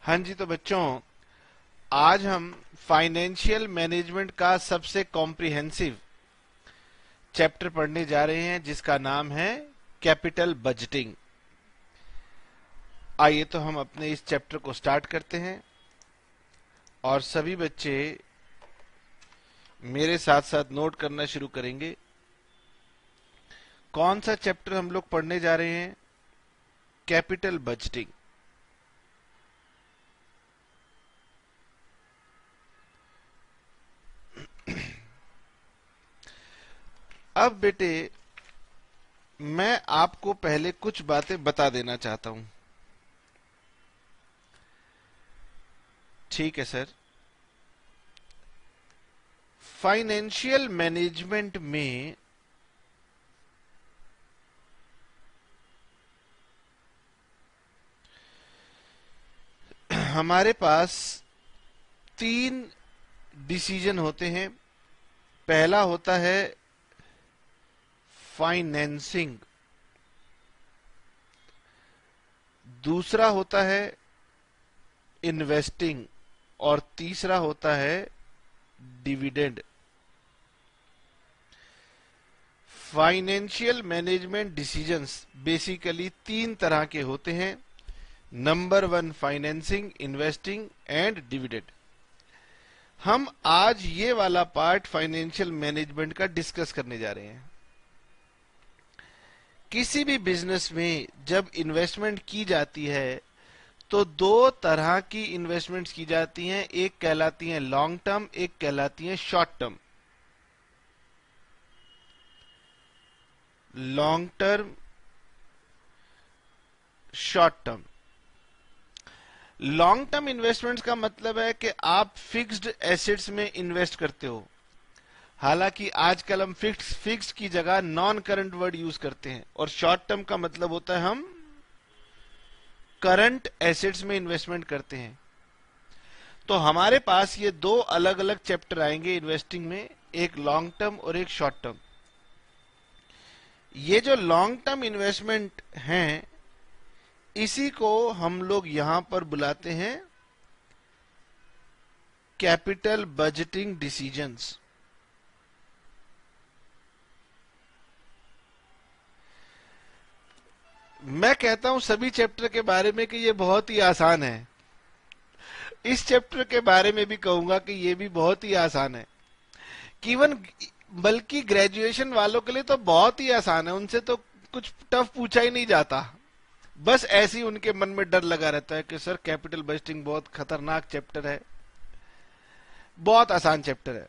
हाँ जी, तो बच्चों आज हम फाइनेंशियल मैनेजमेंट का सबसे कॉम्प्रिहेंसिव चैप्टर पढ़ने जा रहे हैं जिसका नाम है कैपिटल बजटिंग। आइए तो हम अपने इस चैप्टर को स्टार्ट करते हैं और सभी बच्चे मेरे साथ साथ नोट करना शुरू करेंगे। कौन सा चैप्टर हम लोग पढ़ने जा रहे हैं? Capital budgeting. अब बेटे मैं आपको पहले कुछ बातें बता देना चाहता हूं। ठीक है सर। फाइनेंशियल मैनेजमेंट में हमारे पास 3 डिसीजन होते हैं। पहला होता है फाइनेंसिंग, दूसरा होता है इन्वेस्टिंग और तीसरा होता है dividend. Financial management decisions basically 3 तरह के होते हैं। Number 1 financing, investing and dividend. हम आज ये वाला पार्ट फाइनेंशियल मैनेजमेंट का डिस्कस करने जा रहे हैं। किसी भी बिजनेस में जब इन्वेस्टमेंट की जाती है तो 2 तरह की इन्वेस्टमेंट्स की जाती हैं। एक कहलाती हैं लॉन्ग टर्म, एक कहलाती हैं short term. Long term, short term. Long term investments का मतलब है कि आप फिक्स्ड एसेट्स में इन्वेस्ट करते हो। हालांकि आजकल हम फिक्स्ड की जगह नॉन करंट वर्ड यूज करते हैं। और शॉर्ट टर्म का मतलब होता है हम करंट एसेट्स में इन्वेस्टमेंट करते हैं। तो हमारे पास ये 2 अलग अलग चैप्टर आएंगे इन्वेस्टिंग में, एक लॉन्ग टर्म और एक शॉर्ट टर्म। ये जो लॉन्ग टर्म इन्वेस्टमेंट हैं इसी को हम लोग यहां पर बुलाते हैं कैपिटल बजटिंग डिसीजंस। मैं कहता हूं सभी चैप्टर के बारे में कि ये बहुत ही आसान है। इस चैप्टर के बारे में भी कहूंगा कि ये भी बहुत ही आसान है। इवन बल्कि ग्रेजुएशन वालों के लिए तो बहुत ही आसान है। उनसे तो कुछ टफ पूछा ही नहीं जाता। बस ऐसे ही उनके मन में डर लगा रहता है कि सर कैपिटल बजटिंग बहुत खतरनाक चैप्टर है, बहुत आसान चैप्टर है।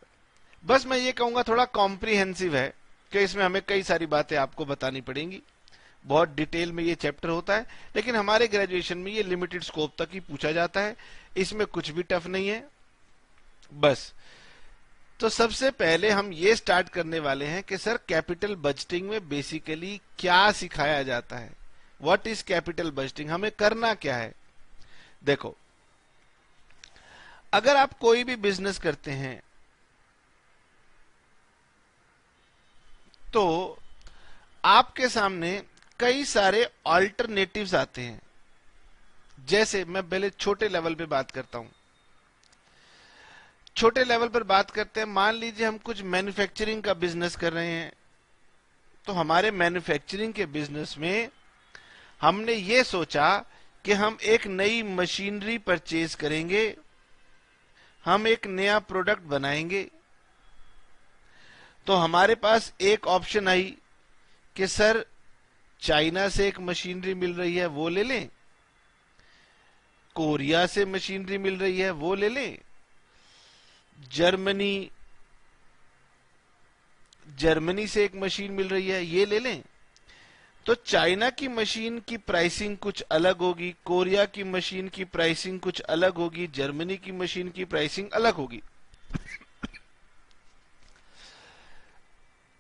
बस मैं ये कहूंगा थोड़ा कॉम्प्रिहेंसिव है कि इसमें हमें कई सारी बातें आपको बतानी पड़ेंगी। बहुत डिटेल में ये चैप्टर होता है, लेकिन हमारे ग्रेजुएशन में ये लिमिटेड स्कोप तक ही पूछा जाता है। इसमें कुछ भी टफ नहीं है। बस तो सबसे पहले हम ये स्टार्ट करने वाले हैं कि सर कैपिटल बजटिंग में बेसिकली क्या सिखाया जाता है। व्हाट इज कैपिटल बजटिंग, हमें करना क्या है। देखो, अगर आप कोई भी बिजनेस करते हैं तो आपके सामने कई सारे ऑल्टरनेटिव्स आते हैं। जैसे मैं पहले छोटे लेवल पे बात करता हूं। छोटे लेवल पर बात करते हैं, मान लीजिए हम कुछ मैन्युफैक्चरिंग का बिजनेस कर रहे हैं। तो हमारे मैन्युफैक्चरिंग के बिजनेस में हमने ये सोचा कि हम एक नई मशीनरी परचेज करेंगे, हम एक नया प्रोडक्ट बनाएंगे। तो हमारे पास एक ऑप्शन आई कि सर चाइना से एक मशीनरी मिल रही है वो ले लें, कोरिया से मशीनरी मिल रही है वो ले लें, जर्मनी से एक मशीन मिल रही है ये ले लें। तो चाइना की मशीन की प्राइसिंग कुछ अलग होगी, कोरिया की मशीन की प्राइसिंग कुछ अलग होगी, जर्मनी की मशीन की प्राइसिंग अलग होगी।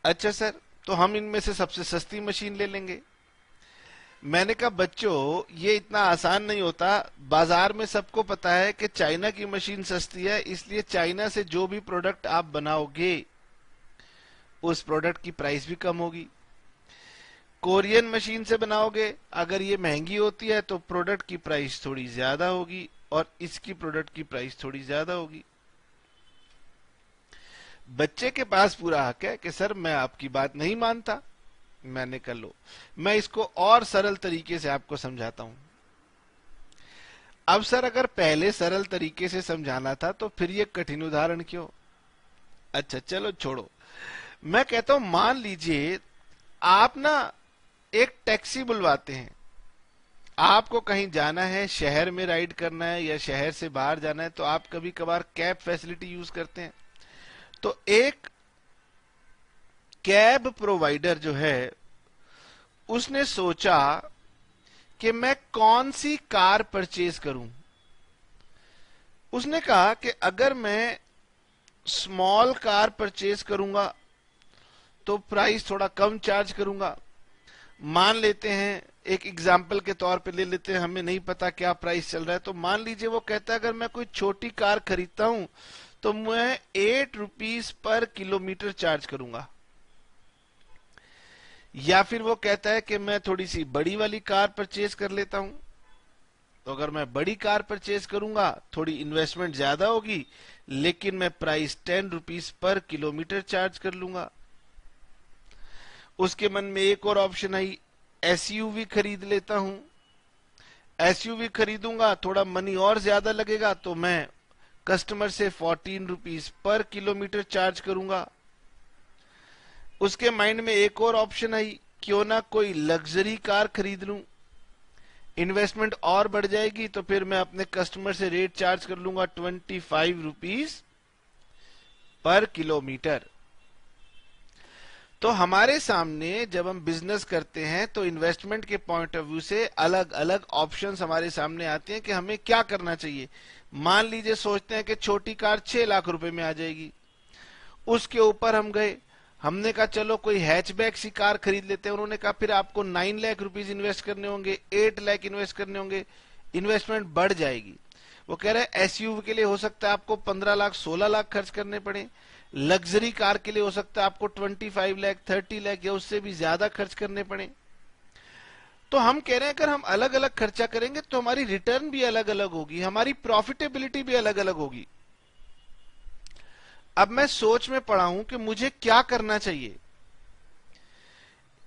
अच्छा सर, तो हम इनमें से सबसे सस्ती मशीन ले लेंगे। मैंने कहा बच्चों ये इतना आसान नहीं होता। बाजार में सबको पता है कि चाइना की मशीन सस्ती है, इसलिए चाइना से जो भी प्रोडक्ट आप बनाओगे उस प्रोडक्ट की प्राइस भी कम होगी। कोरियन मशीन से बनाओगे, अगर ये महंगी होती है तो प्रोडक्ट की प्राइस थोड़ी ज्यादा होगी। और इसकी प्रोडक्ट की प्राइस थोड़ी ज्यादा होगी। बच्चे के पास पूरा हक है कि सर मैं आपकी बात नहीं मानता। मैंने कहा लो, मैं इसको और सरल तरीके से आपको समझाता हूं। अब सर अगर पहले सरल तरीके से समझाना था तो फिर ये कठिन उदाहरण क्यों? अच्छा चलो छोड़ो। मैं कहता हूं मान लीजिए आप ना एक टैक्सी बुलवाते हैं, आपको कहीं जाना है, शहर में राइड करना है या शहर से बाहर जाना है, तो आप कभी कभार कैब फैसिलिटी यूज करते हैं। तो एक कैब प्रोवाइडर जो है उसने सोचा कि मैं कौन सी कार परचेज करूं। उसने कहा कि अगर मैं स्मॉल कार परचेज करूंगा तो प्राइस थोड़ा कम चार्ज करूंगा। मान लेते हैं, एक एग्जाम्पल के तौर पे ले लेते हैं, हमें नहीं पता क्या प्राइस चल रहा है, तो मान लीजिए वो कहता है अगर मैं कोई छोटी कार खरीदता हूं तो मैं 8 रुपीज पर किलोमीटर चार्ज करूंगा। या फिर वो कहता है कि मैं थोड़ी सी बड़ी वाली कार परचेज कर लेता हूं, तो अगर मैं बड़ी कार परचेज करूंगा थोड़ी इन्वेस्टमेंट ज्यादा होगी, लेकिन मैं price 10 rupees per kilometre charge कर लूंगा। उसके मन में एक और ऑप्शन आई, एसयूवी खरीद लेता हूं। एसयूवी खरीदूंगा, थोड़ा मनी और ज्यादा लगेगा, तो मैं कस्टमर से 14 रुपीज पर किलोमीटर चार्ज करूंगा। उसके माइंड में एक और ऑप्शन आई, क्यों ना कोई लग्जरी कार खरीद लूं, इन्वेस्टमेंट और बढ़ जाएगी, तो फिर मैं अपने कस्टमर से रेट चार्ज कर लूंगा 25 रुपीज पर किलोमीटर। तो हमारे सामने जब हम बिजनेस करते हैं तो इन्वेस्टमेंट के पॉइंट ऑफ व्यू से अलग अलग ऑप्शंस हमारे सामने आते हैं कि हमें क्या करना चाहिए। मान लीजिए सोचते हैं कि छोटी कार 6 लाख रुपए में आ जाएगी, उसके ऊपर हम गए, हमने कहा चलो कोई हैचबैक सी कार खरीद लेते हैं। उन्होंने कहा फिर आपको 9 लाख रुपीज इन्वेस्ट करने होंगे, 8 लाख इन्वेस्ट करने होंगे, इन्वेस्टमेंट बढ़ जाएगी। वो कह रहे हैं एसयूवी के लिए हो सकता है आपको 15 लाख 16 लाख खर्च करने पड़े, लग्जरी कार के लिए हो सकता है आपको 25 लाख 30 लाख या उससे भी ज्यादा खर्च करने पड़े। तो हम कह रहे हैं अगर हम अलग अलग खर्चा करेंगे तो हमारी रिटर्न भी अलग अलग होगी, हमारी प्रॉफिटेबिलिटी भी अलग अलग होगी। अब मैं सोच में पड़ा हूं कि मुझे क्या करना चाहिए,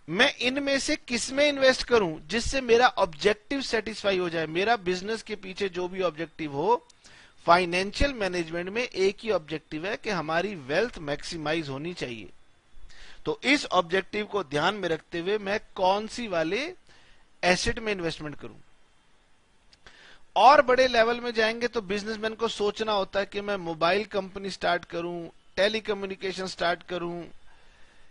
मैं इनमें से किस में इन्वेस्ट करूं जिससे मेरा ऑब्जेक्टिव सेटिस्फाई हो जाए। मेरा बिजनेस के पीछे जो भी ऑब्जेक्टिव हो, फाइनेंशियल मैनेजमेंट में एक ही ऑब्जेक्टिव है कि हमारी वेल्थ मैक्सिमाइज होनी चाहिए। तो इस ऑब्जेक्टिव को ध्यान में रखते हुए मैं कौन सी वाले एसेट में इन्वेस्टमेंट करूं। और बड़े लेवल में जाएंगे तो बिजनेसमैन को सोचना होता है कि मैं मोबाइल कंपनी स्टार्ट करूं, टेलीकम्युनिकेशन स्टार्ट करूं,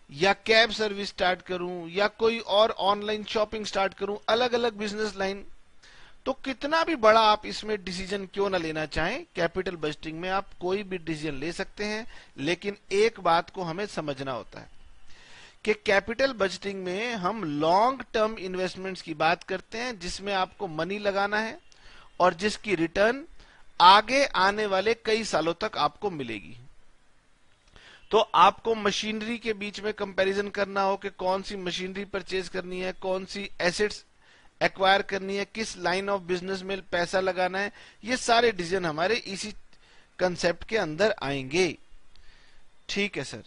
या कैब सर्विस स्टार्ट करूं, या कोई और ऑनलाइन शॉपिंग स्टार्ट करूं, अलग अलग बिजनेस लाइन। तो कितना भी बड़ा आप इसमें डिसीजन क्यों ना लेना चाहें, कैपिटल बजटिंग में आप कोई भी डिसीजन ले सकते हैं, लेकिन एक बात को हमें समझना होता है कि कैपिटल बजटिंग में हम लॉन्ग टर्म इन्वेस्टमेंट्स की बात करते हैं, जिसमें आपको मनी लगाना है और जिसकी रिटर्न आगे आने वाले कई सालों तक आपको मिलेगी। तो आपको मशीनरी के बीच में कंपैरिजन करना हो कि कौन सी मशीनरी परचेज करनी है, कौन सी एसेट्स एक्वायर करनी है, किस लाइन ऑफ बिजनेस में पैसा लगाना है, ये सारे डिसीजन हमारे इसी कंसेप्ट के अंदर आएंगे। ठीक है सर,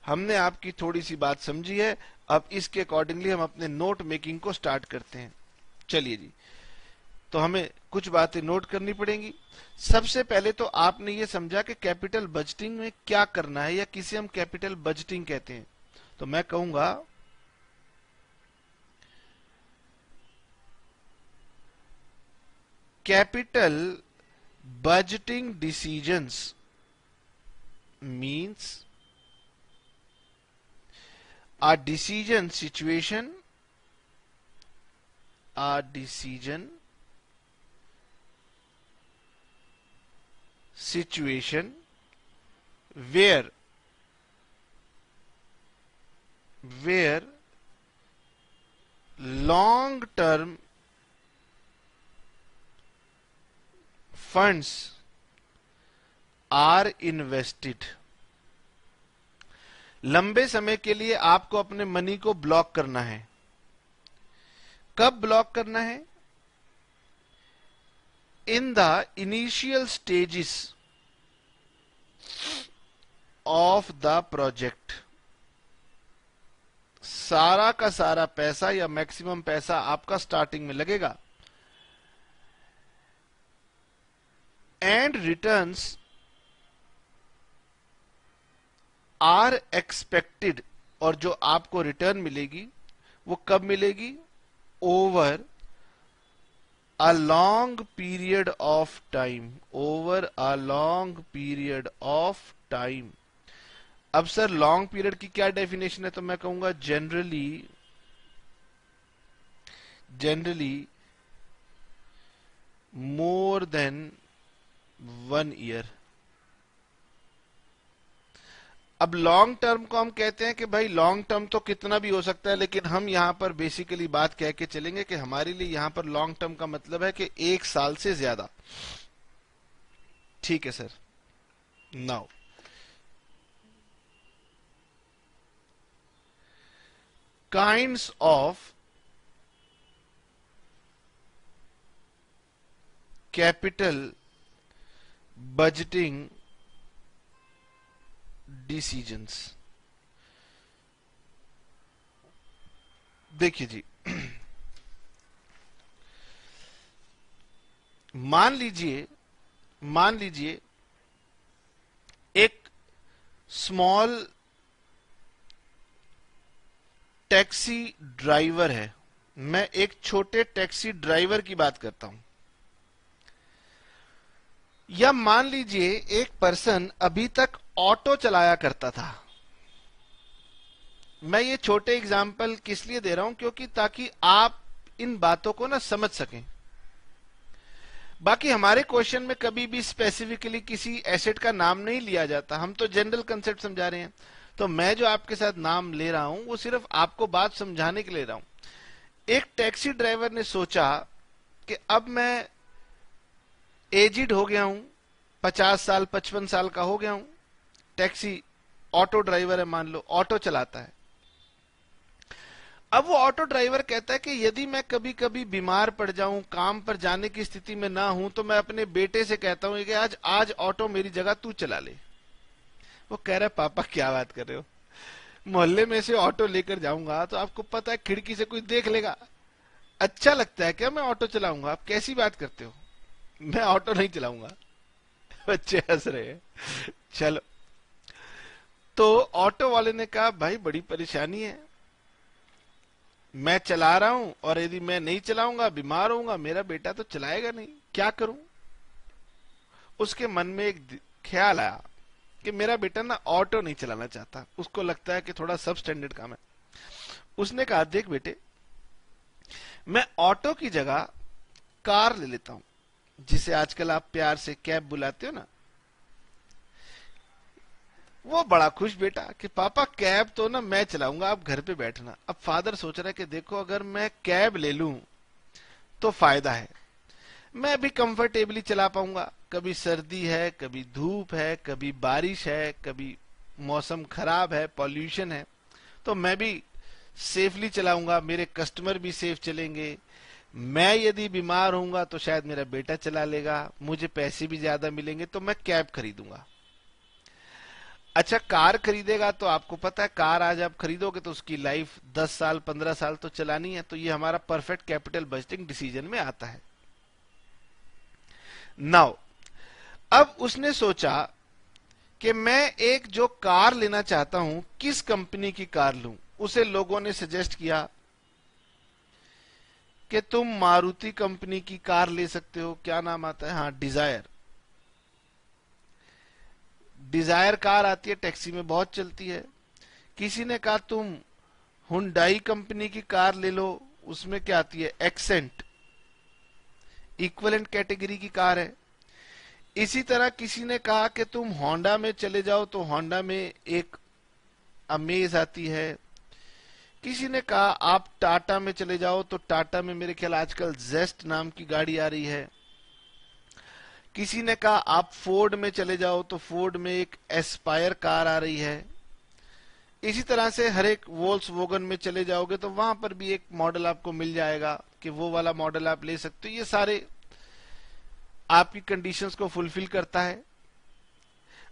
हमने आपकी थोड़ी सी बात समझी है, अब इसके अकॉर्डिंगली हम अपने नोट मेकिंग को स्टार्ट करते हैं। चलिए जी, तो हमें कुछ बातें नोट करनी पड़ेंगी। सबसे पहले तो आपने ये समझा कि कैपिटल बजटिंग में क्या करना है, या किसे हम कैपिटल बजटिंग कहते हैं। तो मैं कहूंगा capital budgeting decisions means a decision situation where long term funds are invested। लंबे समय के लिए आपको अपने मनी को ब्लॉक करना है। कब ब्लॉक करना है? in the initial stages of the project, सारा का सारा पैसा या मैक्सिमम पैसा आपका स्टार्टिंग में लगेगा, एंड रिटर्न्स आर एक्सपेक्टेड, और जो आपको रिटर्न मिलेगी वो कब मिलेगी, over a long period of time, over a long period of time. अब सर लॉन्ग पीरियड की क्या डेफिनेशन है, तो मैं कहूंगा जनरली मोर देन 1 ईयर। अब लॉन्ग टर्म को हम कहते हैं कि भाई लॉन्ग टर्म तो कितना भी हो सकता है, लेकिन हम यहां पर बेसिकली बात कह के चलेंगे कि हमारे लिए यहां पर लॉन्ग टर्म का मतलब है कि 1 साल से ज्यादा। ठीक है sir. Now kinds of capital budgeting decisions. देखिए जी, मान लीजिए एक स्मॉल टैक्सी ड्राइवर है। मैं एक छोटे टैक्सी ड्राइवर की बात करता हूं। या मान लीजिए एक पर्सन अभी तक ऑटो चलाया करता था। मैं ये छोटे एग्जाम्पल किस लिए दे रहा हूं, क्योंकि ताकि आप इन बातों को ना समझ सकें। बाकी हमारे क्वेश्चन में कभी भी स्पेसिफिकली किसी एसेट का नाम नहीं लिया जाता, हम तो जनरल कंसेप्ट समझा रहे हैं। तो मैं जो आपके साथ नाम ले रहा हूं वो सिर्फ आपको बात समझाने के लिए ले रहा हूं। एक टैक्सी ड्राइवर ने सोचा कि अब मैं एजिड हो गया हूं, 50 साल 55 साल का हो गया हूं, टैक्सी ऑटो ड्राइवर है, मान लो ऑटो चलाता है। अब वो ऑटो ड्राइवर कहता है कि यदि मैं कभी कभी बीमार पड़ जाऊं, काम पर जाने की स्थिति में ना हूं, तो मैं अपने बेटे से कहता हूं कि आज ऑटो मेरी जगह तू चला ले। वो कह रहा है पापा क्या बात कर रहे हो, मोहल्ले में से ऑटो लेकर जाऊंगा तो आपको पता है खिड़की से कोई देख लेगा, अच्छा लगता है क्या मैं ऑटो चलाऊंगा, आप कैसी बात करते हो, मैं ऑटो नहीं चलाऊंगा। बच्चे हंस रहे हैं। चलो, तो ऑटो वाले ने कहा भाई बड़ी परेशानी है, मैं चला रहा हूं और यदि मैं नहीं चलाऊंगा बीमार होऊंगा, मेरा बेटा तो चलाएगा नहीं, क्या करूं। उसके मन में एक ख्याल आया कि मेरा बेटा ना ऑटो नहीं चलाना चाहता, उसको लगता है कि थोड़ा सब स्टैंडर्ड काम है। उसने कहा देख बेटे, मैं ऑटो की जगह कार ले लेता हूं, जिसे आजकल आप प्यार से कैब बुलाते हो ना। वो बड़ा खुश बेटा कि पापा कैब तो ना मैं चलाऊंगा, आप घर पे बैठना। अब फादर सोच रहा है कि देखो अगर मैं कैब ले लूं तो फायदा है, मैं भी कंफर्टेबली चला पाऊंगा। कभी सर्दी है, कभी धूप है, कभी बारिश है, कभी मौसम खराब है, पॉल्यूशन है, तो मैं भी सेफली चलाऊंगा, मेरे कस्टमर भी सेफ चलेंगे। मैं यदि बीमार होऊंगा तो शायद मेरा बेटा चला लेगा, मुझे पैसे भी ज्यादा मिलेंगे, तो मैं कैब खरीदूंगा। अच्छा, कार खरीदेगा तो आपको पता है कार आज आप खरीदोगे तो उसकी लाइफ 10 साल 15 साल तो चलानी है, तो ये हमारा परफेक्ट कैपिटल बजटिंग डिसीजन में आता है। नाउ अब उसने सोचा कि मैं एक जो कार लेना चाहता हूं, किस कंपनी की कार लूं। उसे लोगों ने सजेस्ट किया कि तुम मारुति कंपनी की कार ले सकते हो, क्या नाम आता है, हाँ डिजायर। डिजायर कार आती है, टैक्सी में बहुत चलती है। किसी ने कहा तुम हुंडई कंपनी की कार ले लो, उसमें क्या आती है, एक्सेंट, इक्विवेलेंट कैटेगरी की कार है। इसी तरह किसी ने कहा कि तुम होंडा में चले जाओ, तो होंडा में एक अमेज आती है। किसी ने कहा आप टाटा में चले जाओ, तो टाटा में मेरे ख्याल आजकल जेस्ट नाम की गाड़ी आ रही है। किसी ने कहा आप फोर्ड में चले जाओ, तो फोर्ड में एक एस्पायर कार आ रही है। इसी तरह से हर एक वोल्क्सवैगन में चले जाओगे तो वहां पर भी एक मॉडल आपको मिल जाएगा कि वो वाला मॉडल आप ले सकते हो। ये सारे आपकी कंडीशंस को फुलफिल करता है।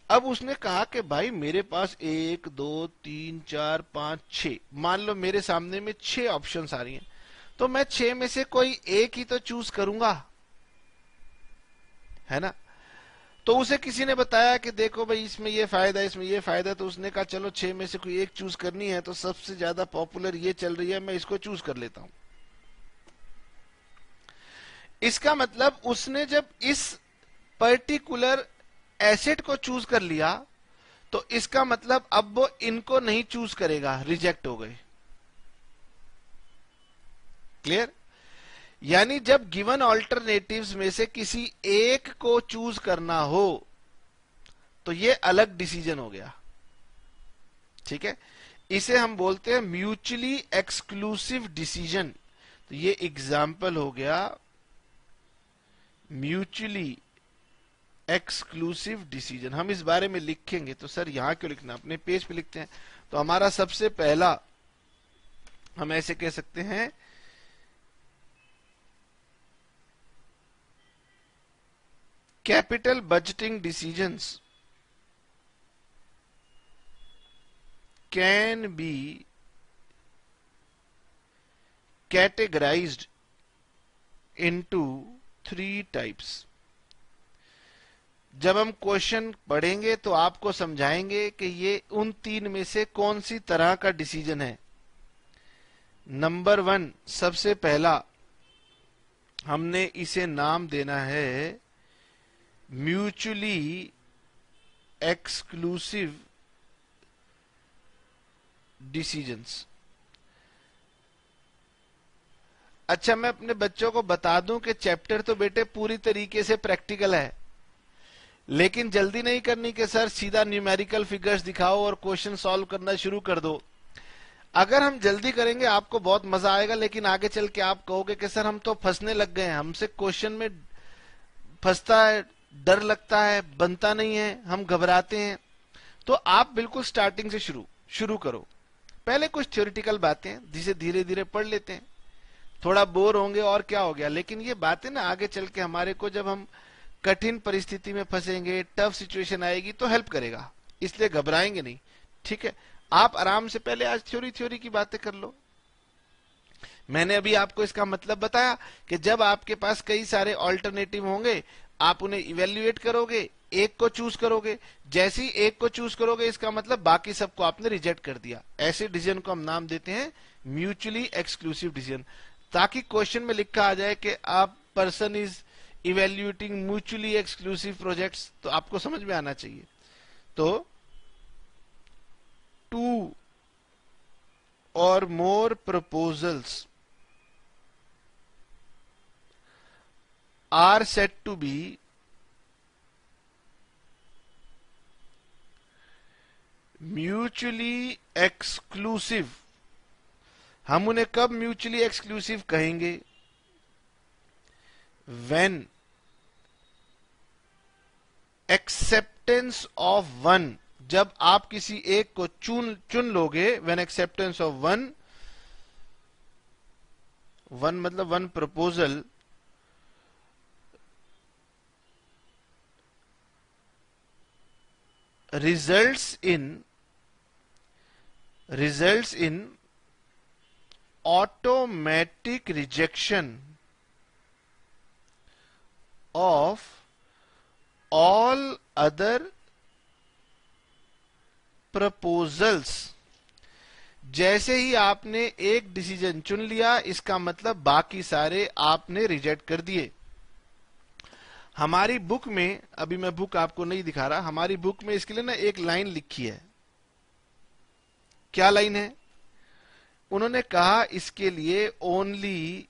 अब उसने कहा कि भाई मेरे पास 1 2 3 4 5 6, मान लो मेरे सामने में 6 ऑप्शंस आ रही हैं, तो मैं 6 में से कोई एक ही तो चूज करूंगा, है ना। तो उसे किसी ने बताया कि देखो भाई इसमें ये फायदा है, इसमें ये फायदा है, तो उसने कहा चलो 6 में से कोई एक चूज करनी है, तो सबसे ज्यादा पॉपुलर ये चल रही है, मैं इसको चूज कर लेता हूं। इसका मतलब उसने जब इस पर्टिकुलर एसेट को चूज कर लिया, तो इसका मतलब अब वो इनको नहीं चूज करेगा, रिजेक्ट हो गए। क्लियर। यानी जब गिवन ऑल्टरनेटिव्स में से किसी एक को चूज करना हो तो ये अलग डिसीजन हो गया, ठीक है। इसे हम बोलते हैं म्यूचुअली एक्सक्लूसिव डिसीजन। तो ये एग्जाम्पल हो गया म्यूचुअली एक्सक्लूसिव डिसीजन। हम इस बारे में लिखेंगे तो सर यहां क्यों लिखना, अपने पेज पे लिखते हैं। तो हमारा सबसे पहला हम ऐसे कह सकते हैं capital budgeting decisions can be categorized into 3 types। जब हम क्वेश्चन पढ़ेंगे तो आपको समझाएंगे कि ये उन 3 में से कौन सी तरह का डिसीजन है। नंबर 1, सबसे पहला हमने इसे नाम देना है म्यूचुअली एक्सक्लूसिव डिसीजंस। अच्छा, मैं अपने बच्चों को बता दूं कि चैप्टर तो बेटे पूरी तरीके से प्रैक्टिकल है, लेकिन जल्दी नहीं करनी कि सर सीधा न्यूमेरिकल फिगर्स दिखाओ और क्वेश्चन सॉल्व करना शुरू कर दो। अगर हम जल्दी करेंगे आपको बहुत मजा आएगा, लेकिन आगे चल के आप कहोगे कि सर हम तो फंसने लग गए हैं, हमसे क्वेश्चन में फंसता है, डर लगता है, बनता नहीं है, हम घबराते हैं। तो आप बिल्कुल स्टार्टिंग से शुरू करो। पहले कुछ थ्योरेटिकल बातें जिसे धीरे धीरे पढ़ लेते हैं, थोड़ा बोर होंगे और क्या हो गया, लेकिन ये बातें ना आगे चल के हमारे को जब हम कठिन परिस्थिति में फंसेंगे, टफ सिचुएशन आएगी तो हेल्प करेगा, इसलिए घबराएंगे नहीं, ठीक है। आप आराम से पहले आज थ्योरी की बातें कर लो। मैंने अभी आपको इसका मतलब बताया कि जब आपके पास कई सारे ऑल्टरनेटिव होंगे, आप उन्हें इवेल्युएट करोगे, एक को चूज करोगे। जैसे ही एक को चूज करोगे इसका मतलब बाकी सबको आपने रिजेक्ट कर दिया। ऐसे डिसीजन को हम नाम देते हैं म्यूचुअली एक्सक्लूसिव डिसीजन, ताकि क्वेश्चन में लिखा आ जाए कि आप person is evaluating mutually exclusive projects, तो आपको समझ में आना चाहिए। तो 2 or more proposals are said to be mutually exclusive. हम उन्हें कब म्यूचुअली एक्सक्लूसिव कहेंगे? व्हेन एक्सेप्टेंस ऑफ वन, जब आप किसी एक को चुन लोगे। व्हेन एक्सेप्टेंस ऑफ वन मतलब one proposal results in automatic rejection of all other proposals। जैसे ही आपने एक डिसीजन चुन लिया, इसका मतलब बाकी सारे आपने रिजेक्ट कर दिए। हमारी बुक में, अभी मैं बुक आपको नहीं दिखा रहा, हमारी बुक में इसके लिए ना एक लाइन लिखी है। क्या लाइन है? उन्होंने कहा इसके लिए ओनली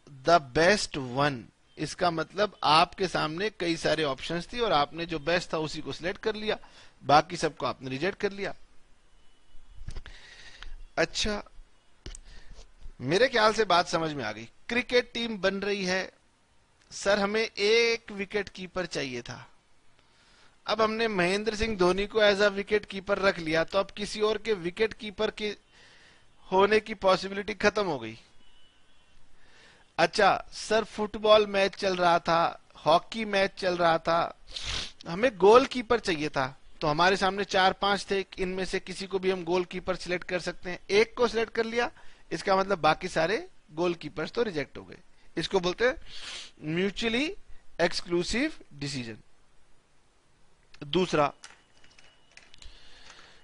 द बेस्ट वन। इसका मतलब आपके सामने कई सारे ऑप्शंस थी और आपने जो बेस्ट था उसी को सिलेक्ट कर लिया, बाकी सबको आपने रिजेक्ट कर लिया। अच्छा, मेरे ख्याल से बात समझ में आ गई। क्रिकेट टीम बन रही है, सर हमें एक विकेट कीपर चाहिए था। अब हमने महेंद्र सिंह धोनी को एज अ विकेट कीपर रख लिया, तो अब किसी और के विकेट कीपर के होने की पॉसिबिलिटी खत्म हो गई। अच्छा सर, फुटबॉल मैच चल रहा था, हॉकी मैच चल रहा था, हमें गोलकीपर चाहिए था, तो हमारे सामने 4-5 थे, इनमें से किसी को भी हम गोलकीपर सिलेक्ट कर सकते हैं। एक को सिलेक्ट कर लिया, इसका मतलब बाकी सारे गोलकीपर्स तो रिजेक्ट हो गए। इसको बोलते हैं म्यूचुअली एक्सक्लूसिव डिसीजन।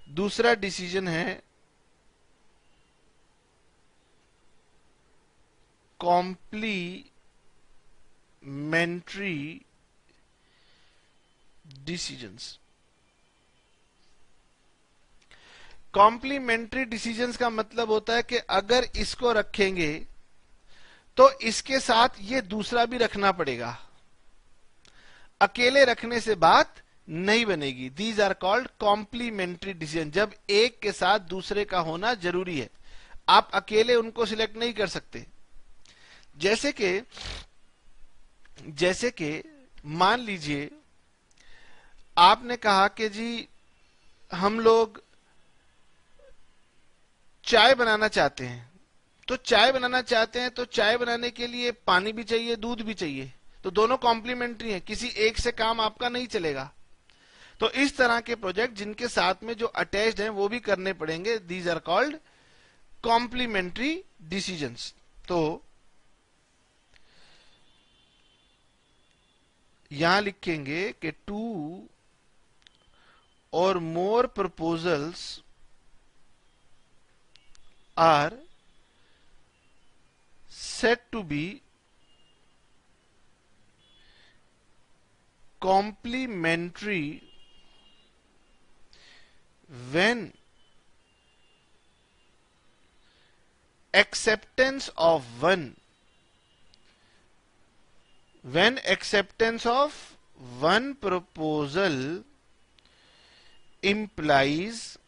दूसरा डिसीजन है कॉम्प्लीमेंट्री डिसीजंस। कॉम्प्लीमेंट्री डिसीजंस का मतलब होता है कि अगर इसको रखेंगे तो इसके साथ ये दूसरा भी रखना पड़ेगा, अकेले रखने से बात नहीं बनेगी। These are called complementary decision, जब एक के साथ दूसरे का होना जरूरी है, आप अकेले उनको सिलेक्ट नहीं कर सकते। जैसे कि मान लीजिए आपने कहा कि जी हम लोग चाय बनाना चाहते हैं, तो चाय बनाने के लिए पानी भी चाहिए, दूध भी चाहिए, तो दोनों कॉम्प्लीमेंट्री हैं, किसी एक से काम आपका नहीं चलेगा। तो इस तरह के प्रोजेक्ट जिनके साथ में जो अटैच्ड हैं वो भी करने पड़ेंगे। These are called complementary decisions. तो यहां लिखेंगे कि 2 or more proposals are said to be complementary when acceptance of one proposal implies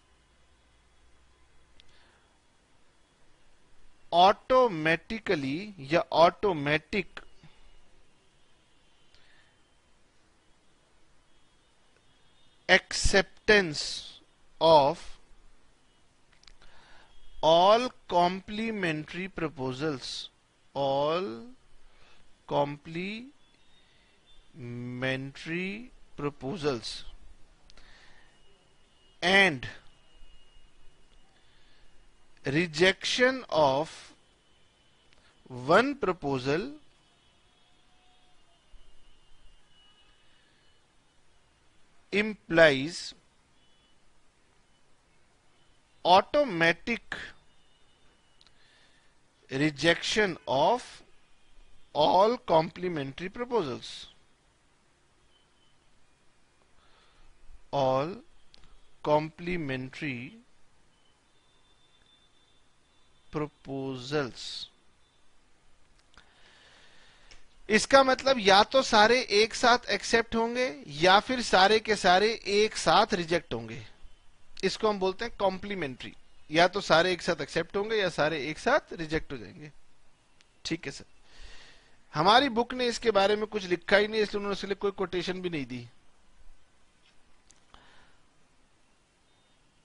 automatically या automatic acceptance of all complementary proposals, all complementary proposals, and rejection of one proposal implies automatic rejection of all complementary proposals. All complementary proposals. इसका मतलब या तो सारे एक साथ accept होंगे या फिर सारे के सारे एक साथ रिजेक्ट होंगे। इसको हम बोलते हैं कॉम्प्लीमेंट्री। या तो सारे एक साथ एक्सेप्ट होंगे या सारे एक साथ रिजेक्ट हो जाएंगे। ठीक है सर, हमारी बुक ने इसके बारे में कुछ लिखा ही नहीं, इसलिए उन्होंने इसके लिए कोई कोटेशन भी नहीं दी।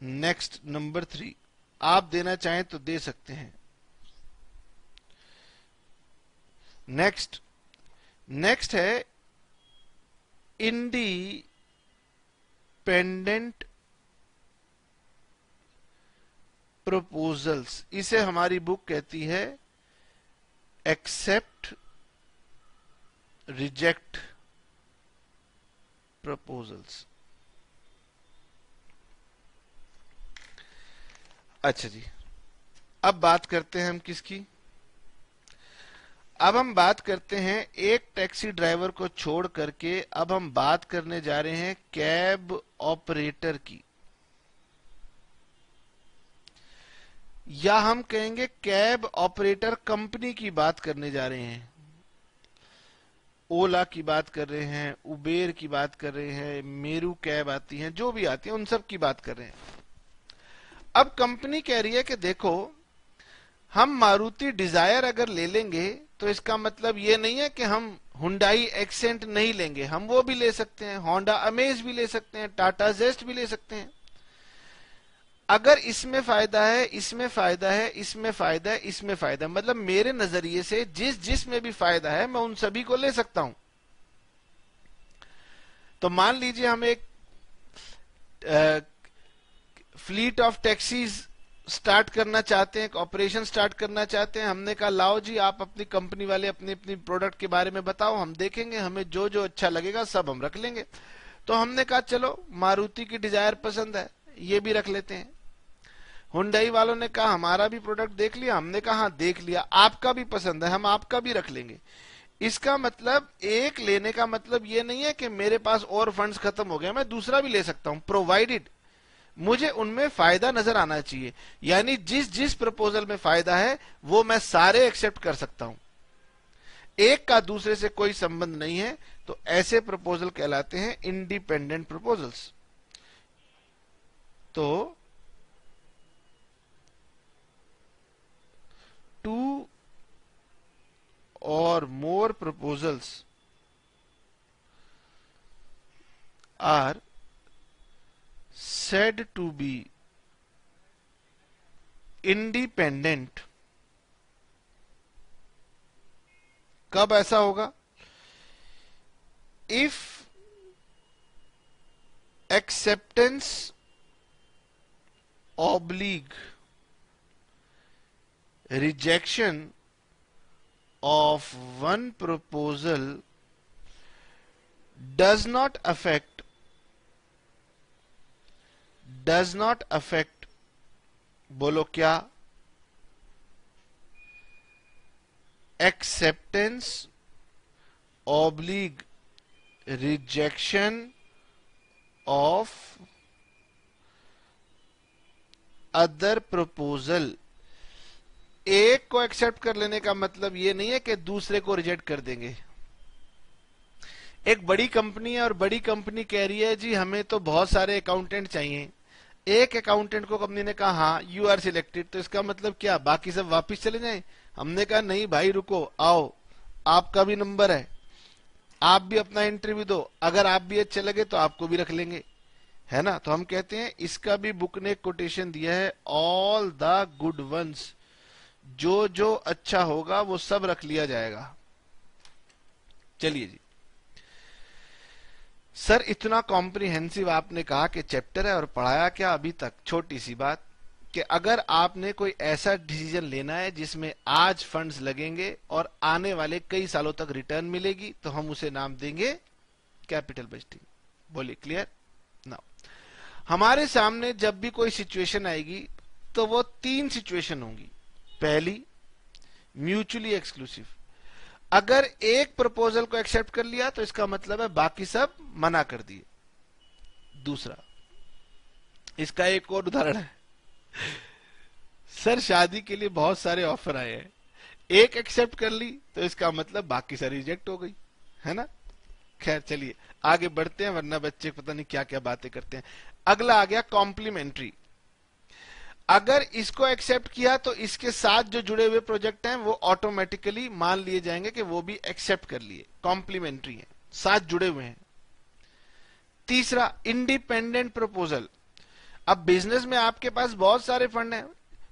नेक्स्ट नंबर 3, आप देना चाहें तो दे सकते हैं। नेक्स्ट है इंडिपेंडेंट प्रपोजल्स। इसे हमारी बुक कहती है एक्सेप्ट रिजेक्ट प्रपोजल्स। अच्छा जी, अब बात करते हैं हम किसकी। अब हम बात करते हैं एक टैक्सी ड्राइवर को छोड़ करके, अब हम बात करने जा रहे हैं कैब ऑपरेटर की, या हम कहेंगे कैब ऑपरेटर कंपनी की बात करने जा रहे हैं। ओला की बात कर रहे हैं, उबेर की बात कर रहे हैं, मेरू कैब आती हैं, जो भी आती हैं उन सब की बात कर रहे हैं। अब कंपनी कह रही है कि देखो, हम मारुति डिजायर अगर ले लेंगे तो इसका मतलब ये नहीं है कि हम हुंडई एक्सेंट नहीं लेंगे, हम वो भी ले सकते हैं, होंडा अमेज भी ले सकते हैं, टाटा जेस्ट भी ले सकते हैं। अगर इसमें फायदा है, इसमें फायदा है, इसमें फायदा है, इसमें फायदा है, मतलब मेरे नजरिए से जिस जिस में भी फायदा है मैं उन सभी को ले सकता हूं। तो मान लीजिए हम एक फ्लीट ऑफ टैक्सीज स्टार्ट करना चाहते हैं, ऑपरेशन स्टार्ट करना चाहते हैं। हमने कहा लाओ जी, आप अपनी कंपनी वाले अपनी अपनी प्रोडक्ट के बारे में बताओ, हम देखेंगे, हमें जो जो अच्छा लगेगा सब हम रख लेंगे। तो हमने कहा चलो मारुति की डिजायर पसंद है, ये भी रख लेते हैं। हुंडई वालों ने कहा हमारा भी प्रोडक्ट देख लिया, हमने कहा हाँ देख लिया, आपका भी पसंद है, हम आपका भी रख लेंगे। इसका मतलब एक लेने का मतलब ये नहीं है कि मेरे पास और फंड्स खत्म हो गए मैं दूसरा भी ले सकता हूं, प्रोवाइडेड मुझे उनमें फायदा नजर आना चाहिए। यानी जिस जिस प्रपोजल में फायदा है वो मैं सारे एक्सेप्ट कर सकता हूं, एक का दूसरे से कोई संबंध नहीं है। तो ऐसे प्रपोजल कहलाते हैं इंडिपेंडेंट प्रपोजल्स। तो two or more proposals are said to be independent। कब ऐसा होगा? If acceptance oblique rejection of one proposal does not affect बोलो क्या? Acceptance oblique rejection of other proposal. एक को एक्सेप्ट कर लेने का मतलब ये नहीं है कि दूसरे को रिजेक्ट कर देंगे। एक बड़ी कंपनी है और बड़ी कंपनी कह रही है जी हमें तो बहुत सारे अकाउंटेंट चाहिए। एक अकाउंटेंट को कंपनी ने कहा हाँ यू आर सिलेक्टेड, तो इसका मतलब क्या बाकी सब वापस चले जाएं? हमने कहा नहीं भाई रुको, आओ आपका भी नंबर है, आप भी अपना इंटरव्यू दो, अगर आप भी अच्छे लगे तो आपको भी रख लेंगे, है ना। तो हम कहते हैं इसका भी बुक ने कोटेशन दिया है, ऑल द गुड वंस, जो जो अच्छा होगा वो सब रख लिया जाएगा। चलिए जी सर इतना कॉम्प्रिहेंसिव आपने कहा कि चैप्टर है और पढ़ाया क्या अभी तक? छोटी सी बात कि अगर आपने कोई ऐसा डिसीजन लेना है जिसमें आज फंड्स लगेंगे और आने वाले कई सालों तक रिटर्न मिलेगी तो हम उसे नाम देंगे कैपिटल बजटिंग। बोलिए क्लियर नाउ। हमारे सामने जब भी कोई सिचुएशन आएगी तो वो तीन सिचुएशन होंगी। पहली म्यूचुअली एक्सक्लूसिव, अगर एक प्रपोजल को एक्सेप्ट कर लिया तो इसका मतलब है बाकी सब मना कर दिए। दूसरा, इसका एक और उदाहरण है, सर शादी के लिए बहुत सारे ऑफर आए हैं, एक एक्सेप्ट कर ली तो इसका मतलब बाकी सारी रिजेक्ट हो गई, है ना। खैर चलिए आगे बढ़ते हैं वरना बच्चे पता नहीं क्या क्या बातें करते हैं। अगला आ गया कॉम्प्लीमेंट्री, अगर इसको एक्सेप्ट किया तो इसके साथ जो जुड़े हुए प्रोजेक्ट हैं वो ऑटोमेटिकली मान लिए जाएंगे कि वो भी एक्सेप्ट कर लिए, कॉम्प्लीमेंट्री हैं, साथ जुड़े हुए हैं। तीसरा इंडिपेंडेंट प्रपोजल, अब बिजनेस में आपके पास बहुत सारे फंड हैं,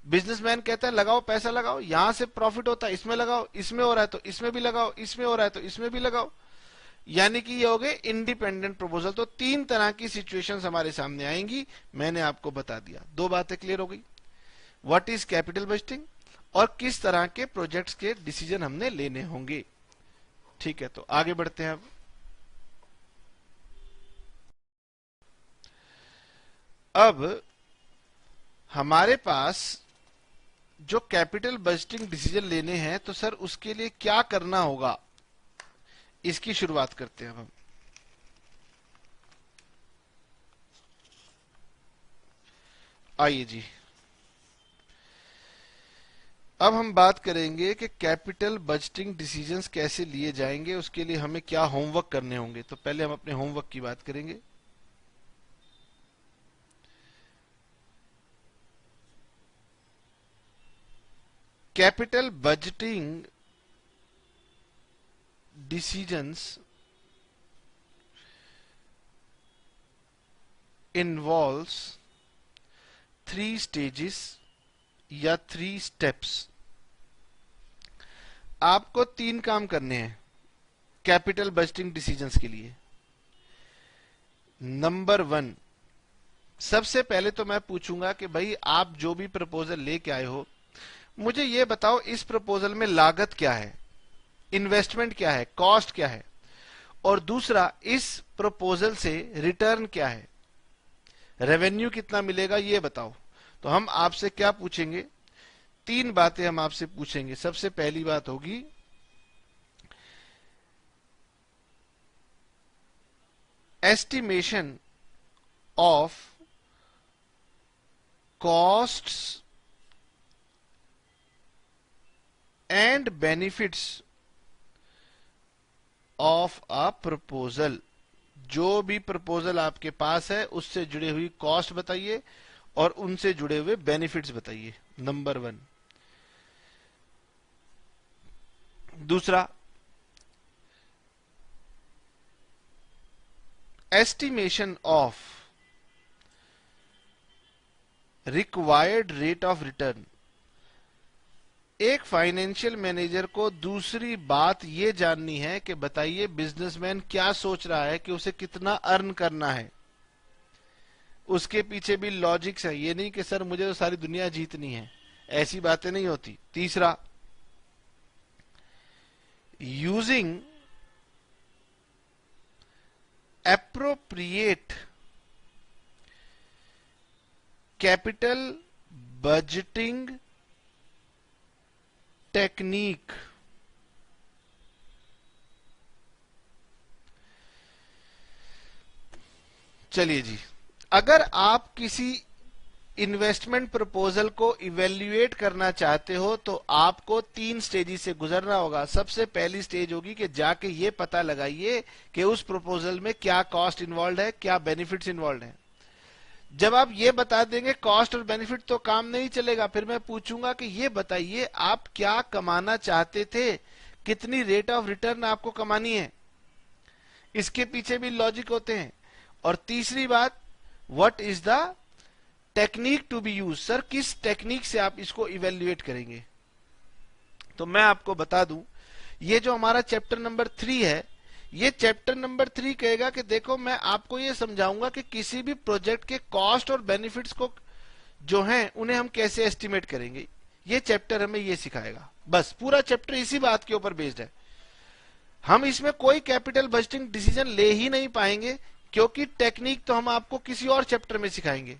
बिजनेसमैन कहता है लगाओ पैसा लगाओ, यहां से प्रॉफिट होता है इसमें लगाओ, इसमें हो रहा है तो इसमें भी लगाओ, इसमें हो रहा है तो इसमें भी लगाओ, यानी कि ये हो गए इंडिपेंडेंट प्रपोजल। तो तीन तरह की सिचुएशंस हमारे सामने आएंगी, मैंने आपको बता दिया। दो बातें क्लियर हो गई, व्हाट इज कैपिटल बजटिंग और किस तरह के प्रोजेक्ट्स के डिसीजन हमने लेने होंगे। ठीक है तो आगे बढ़ते हैं। अब हमारे पास जो कैपिटल बजटिंग डिसीजन लेने हैं तो सर उसके लिए क्या करना होगा, इसकी शुरुआत करते हैं अब हम। आइए जी अब हम बात करेंगे कि कैपिटल बजटिंग डिसीजंस कैसे लिए जाएंगे, उसके लिए हमें क्या होमवर्क करने होंगे। तो पहले हम अपने होमवर्क की बात करेंगे। Capital budgeting decisions involves 3 stages या 3 स्टेप्स। आपको 3 काम करने हैं कैपिटल बजटिंग डिसीजंस के लिए। नंबर 1, सबसे पहले तो मैं पूछूंगा कि भाई आप जो भी प्रपोजल लेके आए हो, मुझे ये बताओ इस प्रपोजल में लागत क्या है, इन्वेस्टमेंट क्या है, कॉस्ट क्या है, और दूसरा इस प्रपोजल से रिटर्न क्या है, रेवेन्यू कितना मिलेगा, ये बताओ। तो हम आपसे क्या पूछेंगे, 3 बातें हम आपसे पूछेंगे। सबसे पहली बात होगी estimation of costs and benefits of a proposal. जो भी प्रपोजल आपके पास है उससे जुड़ी हुई कॉस्ट बताइए और उनसे जुड़े हुए बेनिफिट्स बताइए, नंबर 1। दूसरा, estimation of required rate of return. एक फाइनेंशियल मैनेजर को दूसरी बात यह जाननी है कि बताइए बिजनेसमैन क्या सोच रहा है कि उसे कितना अर्न करना है, उसके पीछे भी लॉजिक्स है। ये नहीं कि सर मुझे तो सारी दुनिया जीतनी है, ऐसी बातें नहीं होती। तीसरा, using appropriate capital budgeting technique. चलिए जी, अगर आप किसी इन्वेस्टमेंट प्रपोजल को इवेल्युएट करना चाहते हो तो आपको 3 स्टेजेस से गुजरना होगा। सबसे पहली स्टेज होगी कि जाके ये पता लगाइए कि उस प्रपोजल में क्या कॉस्ट इन्वॉल्व है, क्या बेनिफिट्स इन्वॉल्व है। जब आप ये बता देंगे कॉस्ट और बेनिफिट तो काम नहीं चलेगा। फिर मैं पूछूंगा कि ये बताइए आप क्या कमाना चाहते थे, कितनी रेट ऑफ रिटर्न आपको कमानी है, इसके पीछे भी लॉजिक होते हैं। और तीसरी बात, what is the technique to be use. Sir किस टेक्निक से आप इसको इवेल्युएट करेंगे। तो मैं आपको बता दूं, ये जो हमारा चैप्टर नंबर 3 है, ये चैप्टर नंबर 3 कहेगा कि देखो मैं आपको ये समझाऊंगा कि किसी भी प्रोजेक्ट के कॉस्ट और बेनिफिट्स को जो हैं उन्हें हम कैसे एस्टिमेट करेंगे। ये चैप्टर हमें ये सिखाएगा। बस पूरा चैप्टर इसी बात के ऊपर बेस्ड है। हम इसमें कोई कैपिटल बजटिंग डिसीजन ले ही नहीं पाएंगे, क्योंकि टेक्निक तो हम आपको किसी और चैप्टर में सिखाएंगे।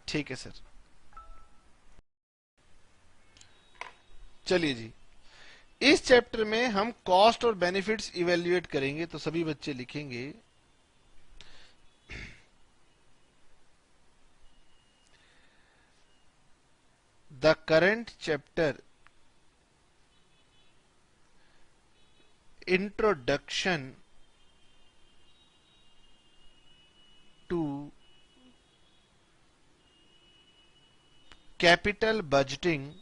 ठीक है सर। चलिए जी, इस चैप्टर में हम कॉस्ट और बेनिफिट्स इवेल्युएट करेंगे। तो सभी बच्चे लिखेंगे the current chapter introduction to capital budgeting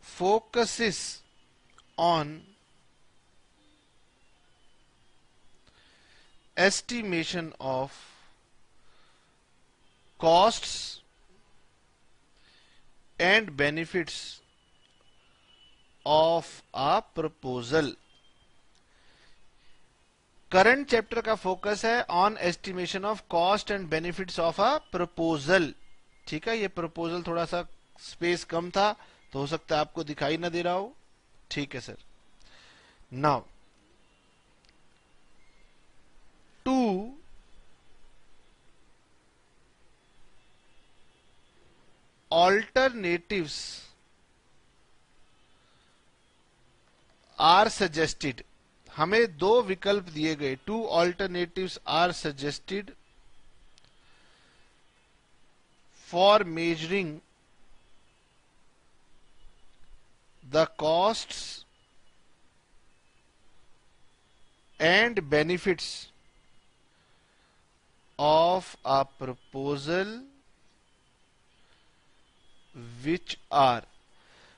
focuses on estimation of costs and benefits of a proposal। Current chapter का फोकस है on estimation of cost and benefits of a proposal. ठीक है, ये प्रपोजल थोड़ा सा स्पेस कम था तो हो सकता है आपको दिखाई ना दे रहा हो। ठीक है sir. Now two alternatives are suggested. हमें 2 विकल्प दिए गए। 2 alternatives are suggested for measuring the costs and benefits of a proposal which are।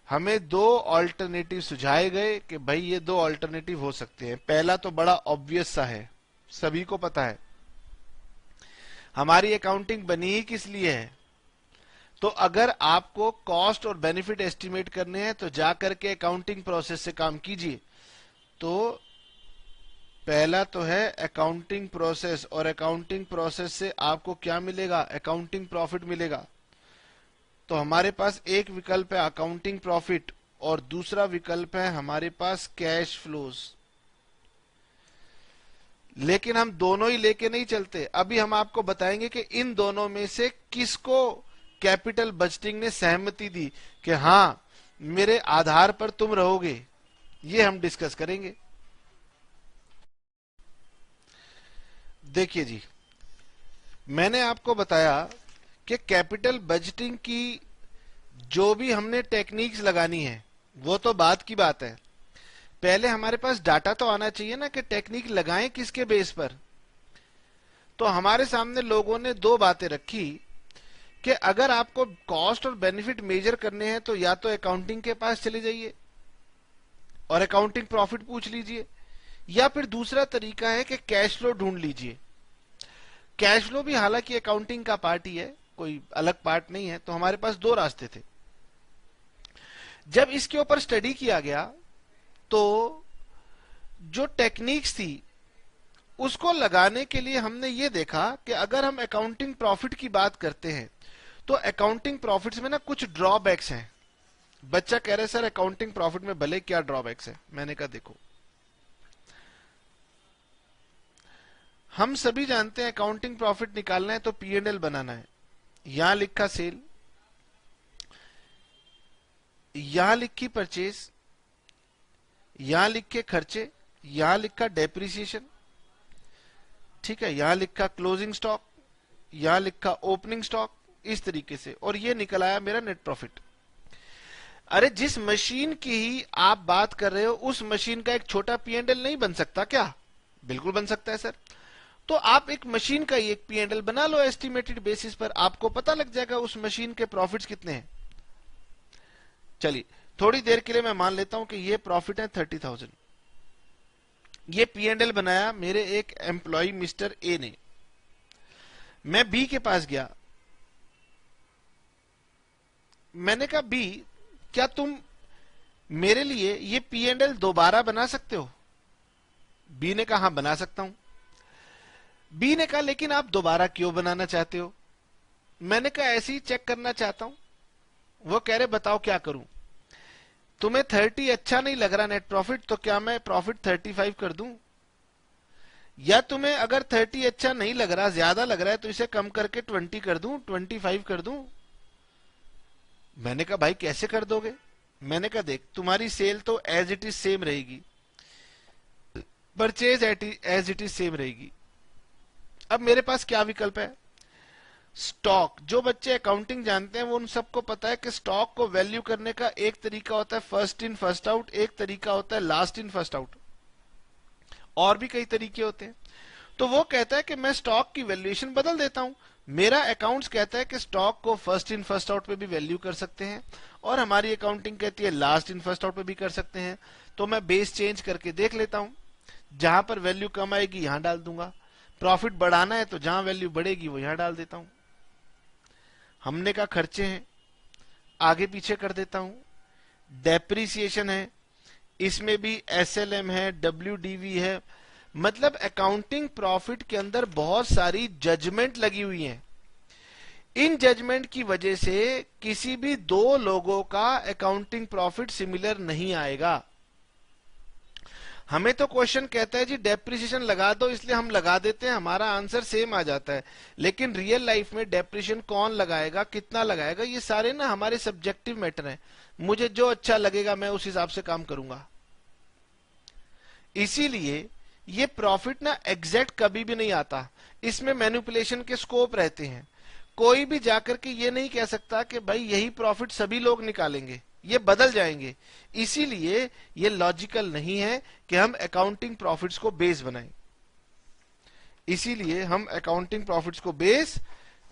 हमें 2 ऑल्टरनेटिव सुझाए गए कि भाई ये 2 ऑल्टरनेटिव हो सकते हैं। पहला तो बड़ा ऑब्वियस सा है, सभी को पता है। हमारी अकाउंटिंग बनी ही किस लिए है? तो अगर आपको कॉस्ट और बेनिफिट एस्टिमेट करने हैं तो जाकर के अकाउंटिंग प्रोसेस से काम कीजिए। तो पहला तो है अकाउंटिंग प्रोसेस, और अकाउंटिंग प्रोसेस से आपको क्या मिलेगा? अकाउंटिंग प्रॉफिट मिलेगा। तो हमारे पास एक विकल्प है अकाउंटिंग प्रॉफिट, और दूसरा विकल्प है हमारे पास कैश फ्लोज। लेकिन हम दोनों ही लेके नहीं चलते। अभी हम आपको बताएंगे कि इन दोनों में से किसको कैपिटल बजटिंग ने सहमति दी कि हां मेरे आधार पर तुम रहोगे, ये हम डिस्कस करेंगे। देखिए जी, मैंने आपको बताया कि कैपिटल बजटिंग की जो भी हमने टेक्निक्स लगानी है वो तो बाद की बात है। पहले हमारे पास डाटा तो आना चाहिए ना कि टेक्निक लगाएं किसके बेस पर। तो हमारे सामने लोगों ने दो बातें रखी कि अगर आपको कॉस्ट और बेनिफिट मेजर करने हैं तो या तो अकाउंटिंग के पास चले जाइए और अकाउंटिंग प्रॉफिट पूछ लीजिए, या फिर दूसरा तरीका है कि कैश फ्लो ढूंढ लीजिए। कैश फ्लो भी हालांकि अकाउंटिंग का पार्ट ही है, कोई अलग पार्ट नहीं है। तो हमारे पास दो रास्ते थे। जब इसके ऊपर स्टडी किया गया तो जो टेक्निक्स थी उसको लगाने के लिए हमने ये देखा कि अगर हम अकाउंटिंग प्रॉफिट की बात करते हैं तो अकाउंटिंग प्रॉफिट्स में ना कुछ ड्रॉबैक्स हैं। बच्चा कह रहे सर अकाउंटिंग प्रॉफिट में भले क्या ड्रॉबैक्स है? मैंने कहा देखो, हम सभी जानते हैं अकाउंटिंग प्रॉफिट निकालना है तो पी एंड एल बनाना है। यहां लिखा सेल, यहां लिखी परचेज, यहां लिखे खर्चे, यहां लिखा डेप्रिसिएशन, ठीक है, यहां लिखा क्लोजिंग स्टॉक, यहां लिखा ओपनिंग स्टॉक, इस तरीके से, और ये निकल आया मेरा नेट प्रॉफिट। अरे जिस मशीन की ही आप बात कर रहे हो उस मशीन का एक छोटा पी एंड एल नहीं बन सकता क्या? बिल्कुल बन सकता है सर। तो आप एक मशीन का ही एक पी एंड एल बना लो एस्टिमेटेड बेसिस पर, आपको पता लग जाएगा उस मशीन के प्रॉफिट्स कितने हैं। चलिए थोड़ी देर के लिए मैं मान लेता हूं कि ये प्रॉफिट है 30,000। ये पी एंड एल बनाया मेरे एक एम्प्लॉय मिस्टर ए ने। मैं बी के पास गया, मैंने कहा बी क्या तुम मेरे लिए ये पी एंड एल दोबारा बना सकते हो? बी ने कहा हाँ बना सकता हूं। बी ने कहा लेकिन आप दोबारा क्यों बनाना चाहते हो? मैंने कहा ऐसे ही चेक करना चाहता हूं। वो कह रहे बताओ क्या करूं? तुम्हें 30 अच्छा नहीं लग रहा नेट प्रॉफिट, तो क्या मैं प्रॉफिट 35 कर दूं? या तुम्हें अगर 30 अच्छा नहीं लग रहा, ज्यादा लग रहा है, तो इसे कम करके 20 कर दूं, 25 कर दूं? मैंने कहा भाई कैसे कर दोगे? मैंने कहा देख तुम्हारी सेल तो एज इट इज सेम रहेगी, purchase as it is same रहेगी। अब मेरे पास क्या विकल्प है? स्टॉक। जो बच्चे अकाउंटिंग जानते हैं वो उन सबको पता है कि स्टॉक को वैल्यू करने का एक तरीका होता है फर्स्ट इन फर्स्ट आउट, एक तरीका होता है लास्ट इन फर्स्ट आउट, और भी कई तरीके होते हैं। तो वो कहता है कि मैं स्टॉक की वैल्यूएशन बदल देता हूं। मेरा अकाउंट्स कहता है कि स्टॉक को फर्स्ट इन फर्स्ट आउट पे भी वैल्यू कर सकते हैं, और हमारी अकाउंटिंग कहती है लास्ट इन फर्स्ट आउट पे भी कर सकते हैं। तो मैं बेस चेंज करके देख लेता हूं, जहां पर वैल्यू कम आएगी यहां डाल दूंगा, प्रॉफिट बढ़ाना है तो जहां वैल्यू बढ़ेगी वो यहां डाल देता हूं। हमने का खर्चे हैं, आगे पीछे कर देता हूं। डेप्रिसिएशन है, इसमें भी एसएलएम है, डब्ल्यूडीवी है। मतलब अकाउंटिंग प्रॉफिट के अंदर बहुत सारी जजमेंट लगी हुई हैं। इन जजमेंट की वजह से किसी भी दो लोगों का अकाउंटिंग प्रॉफिट सिमिलर नहीं आएगा। हमें तो क्वेश्चन कहता है जी डेप्रिसिएशन लगा दो, इसलिए हम लगा देते हैं, हमारा आंसर सेम आ जाता है। लेकिन रियल लाइफ में डेप्रिसिएशन कौन लगाएगा, कितना लगाएगा, ये सारे ना हमारे सब्जेक्टिव मैटर हैं। मुझे जो अच्छा लगेगा मैं उस हिसाब से काम करूंगा। इसीलिए ये प्रॉफिट ना एग्जैक्ट कभी भी नहीं आता, इसमें मैनिपुलेशन के स्कोप रहते हैं। कोई भी जाकर के ये नहीं कह सकता कि भाई यही प्रॉफिट सभी लोग निकालेंगे, ये बदल जाएंगे। इसीलिए ये लॉजिकल नहीं है कि हम अकाउंटिंग प्रॉफिट्स को बेस बनाएं। इसीलिए हम अकाउंटिंग प्रॉफिट्स को बेस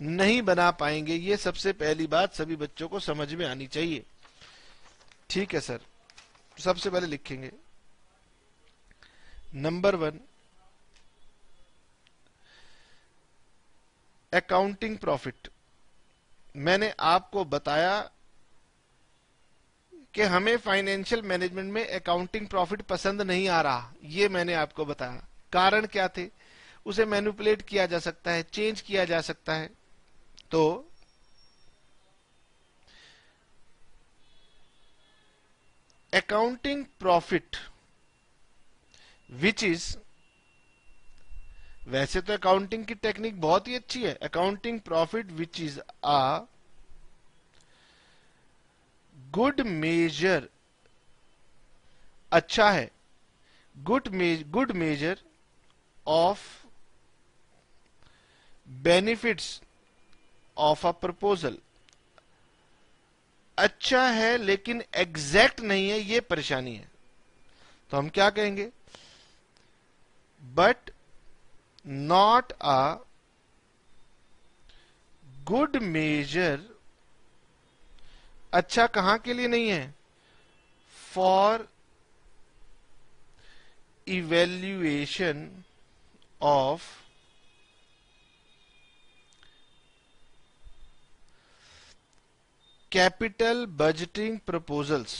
नहीं बना पाएंगे। ये सबसे पहली बात सभी बच्चों को समझ में आनी चाहिए। ठीक है सर, सबसे पहले लिखेंगे नंबर 1, अकाउंटिंग प्रॉफिट, मैंने आपको बताया कि हमें फाइनेंशियल मैनेजमेंट में अकाउंटिंग प्रॉफिट पसंद नहीं आ रहा, ये मैंने आपको बताया। कारण क्या थे? उसे मैनिपुलेट किया जा सकता है, चेंज किया जा सकता है। तो अकाउंटिंग प्रॉफिट विच इज, वैसे तो अकाउंटिंग की टेक्निक बहुत ही अच्छी है, accounting profit which is a good measure, अच्छा है, good measure of benefits of a proposal. अच्छा है लेकिन एग्जैक्ट नहीं है, ये परेशानी है। तो हम क्या कहेंगे? But not a good measure, अच्छा कहां के लिए नहीं है? For evaluation of capital budgeting proposals.